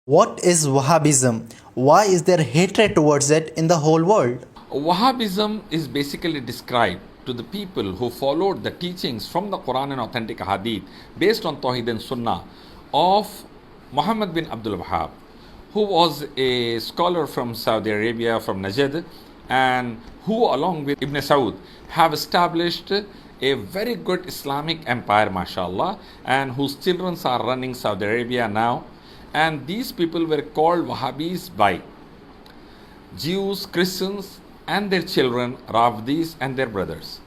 What is Wahhabism? Why is there hatred towards it in the whole world? Wahhabism is basically described to the people who followed the teachings from the Quran and authentic Hadith based on Tawheed and Sunnah of Muhammad bin Abdul Wahhab, who was a scholar from Saudi Arabia, from Najd, and who, along with Ibn Saud, have established a very good Islamic empire, mashallah, and whose children are running Saudi Arabia now. And these people were called Wahhabis by Jews, Christians, and their children, Rafdis and their brothers.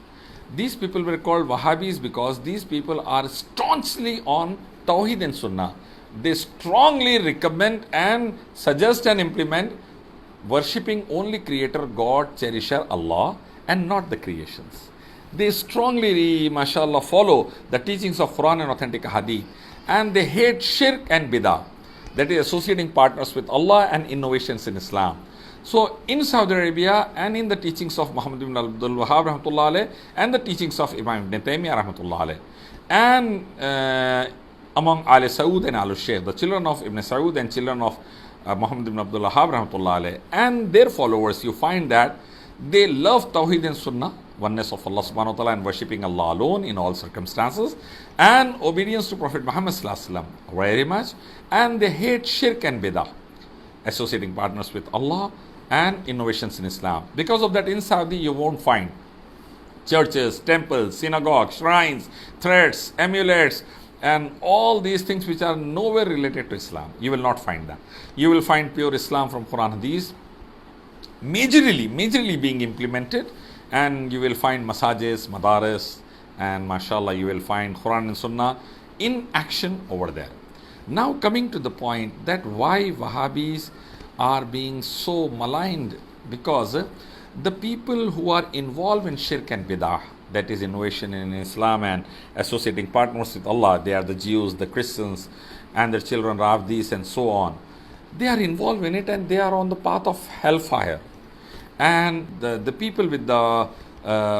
These people were called Wahhabis because these people are staunchly on Tawheed and Sunnah. They strongly recommend and suggest and implement worshipping only Creator, God, Cherisher, Allah, and not the creations. They strongly, mashallah, follow the teachings of Quran and authentic Hadith, and they hate shirk and bidah, that is associating partners with Allah and innovations in Islam. So in Saudi Arabia and in the teachings of Muhammad ibn Abdul Wahhab rahmatullah alayh, and the teachings of Imam ibn Taymiyyah rahmatullah alayh, and among Al Saud and Al Shaykh, the children of Ibn Saud and children of Muhammad ibn Abdul Wahhab rahmatullah alayh, and their followers, you find that they love Tawheed and Sunnah, oneness of Allah subhanahu wa ta'ala and worshipping Allah alone in all circumstances, and obedience to Prophet Muhammad sallallahu alaihi wasallam very much, and they hate shirk and bidah, associating partners with Allah and innovations in Islam. Because of that, in Saudi you won't find churches, temples, synagogues, shrines, threads, amulets, and all these things which are nowhere related to Islam. You will not find them. You will find pure Islam from Quran Hadith majorly being implemented, and you will find masajis, madaris, and mashallah you will find Quran and Sunnah in action over there. Now coming to the point that why Wahhabis are being so maligned, because the people who are involved in shirk and bid'ah, that is innovation in Islam and associating partners with Allah, they are the Jews, the Christians, and their children Rafdis and so on. They are involved in it and they are on the path of hellfire. And the people with the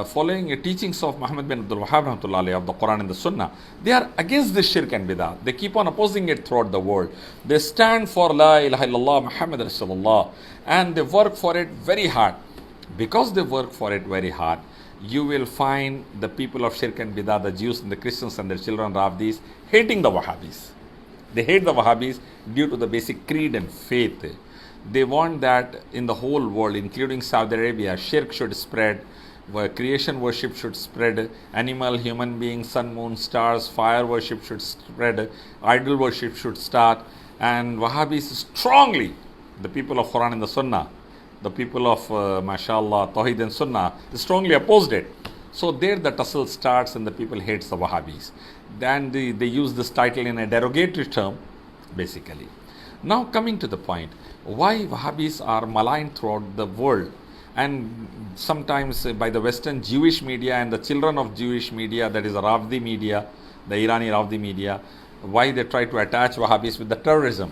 following teachings of Muhammad bin Abdul Wahhab of the Quran and the Sunnah, they are against the shirk and bid'ah. They keep on opposing it throughout the world. They stand for La ilaha illallah Muhammad Rasulullah, and they work for it very hard. Because they work for it very hard, you will find the people of shirk and bid'ah, the Jews and the Christians and their children Rafdis, hating the Wahhabis. They hate the Wahhabis due to the basic creed and faith. They want that in the whole world, including Saudi Arabia, shirk should spread, where creation worship should spread, animal, human beings, sun, moon, stars, fire worship should spread, idol worship should start. And Wahhabis strongly, the people of Quran and the Sunnah, the people of mashallah, Tawheed and Sunnah, they strongly opposed it. So there the tussle starts and the people hates the Wahhabis. Then they use this title in a derogatory term, basically. Now coming to the point, why Wahhabis are maligned throughout the world, and sometimes by the Western Jewish media and the children of Jewish media, that is the Rafdi media, the Irani Rafdi media, why they try to attach Wahhabis with the terrorism.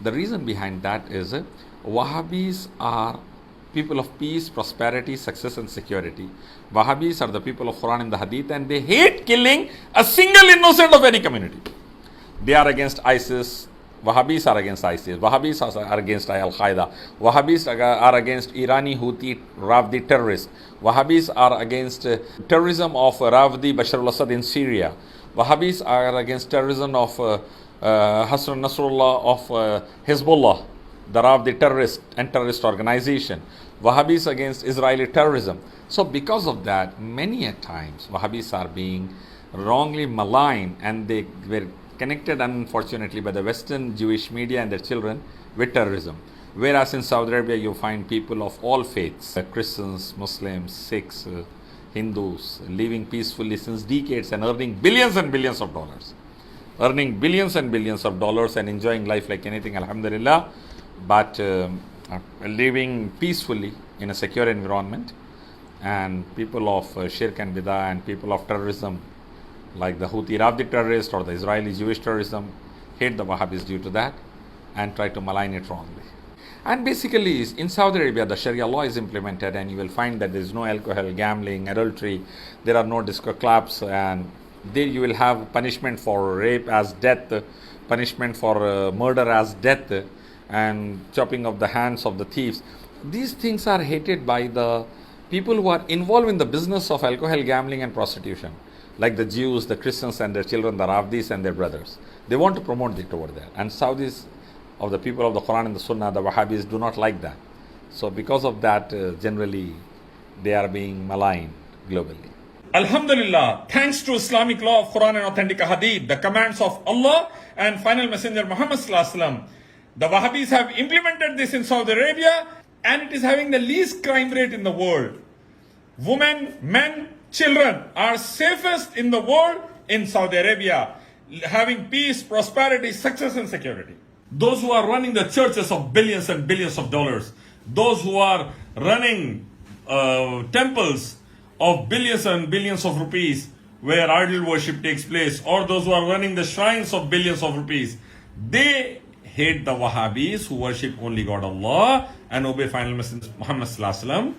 The reason behind that is Wahhabis are people of peace, prosperity, success and security. Wahhabis are the people of Quran and the Hadith, and they hate killing a single innocent of any community. They are against ISIS. Wahhabis are against ISIS. Wahhabis are against Al-Qaeda. Wahhabis are against Irani Houthi Rafdi terrorists. Wahhabis are against terrorism of Rafdi Bashar al-Assad in Syria. Wahhabis are against terrorism of Hassan Nasrullah of Hezbollah, the Rafdi terrorist and terrorist organization. Wahhabis against Israeli terrorism. So because of that, many a times Wahhabis are being wrongly maligned, and they were connected unfortunately by the Western Jewish media and their children with terrorism. Whereas in Saudi Arabia you find people of all faiths, Christians, Muslims, Sikhs, Hindus, living peacefully since decades and earning billions and billions of dollars. Earning billions and billions of dollars and enjoying life like anything, alhamdulillah, but living peacefully in a secure environment. And people of shirk and bid'ah and people of terrorism, like the Houthi Rafdi terrorist or the Israeli Jewish terrorism, hate the Wahhabis due to that and try to malign it wrongly. And basically in Saudi Arabia the Sharia law is implemented, and you will find that there is no alcohol, gambling, adultery, there are no disco clubs, and there you will have punishment for rape as death, punishment for murder as death, and chopping of the hands of the thieves. These things are hated by the people who are involved in the business of alcohol, gambling, and prostitution, like the Jews, the Christians, and their children, the Rafdis and their brothers. They want to promote it over there. And Saudis, of the people of the Quran and the Sunnah, the Wahhabis, do not like that. So, because of that, generally, they are being maligned globally. Alhamdulillah, thanks to Islamic law of Quran and authentic Hadith, the commands of Allah and final messenger Muhammad sallallahu alaihi wasallam, the Wahhabis have implemented this in Saudi Arabia, and it is having the least crime rate in the world. Women, men, children are safest in the world in Saudi Arabia, having peace, prosperity, success, and security. Those who are running the churches of billions and billions of dollars, those who are running temples of billions and billions of rupees where idol worship takes place, or those who are running the shrines of billions of rupees, they hate the Wahhabis who worship only God Allah and obey final messenger Muhammad sallallahu alaihi wasallam.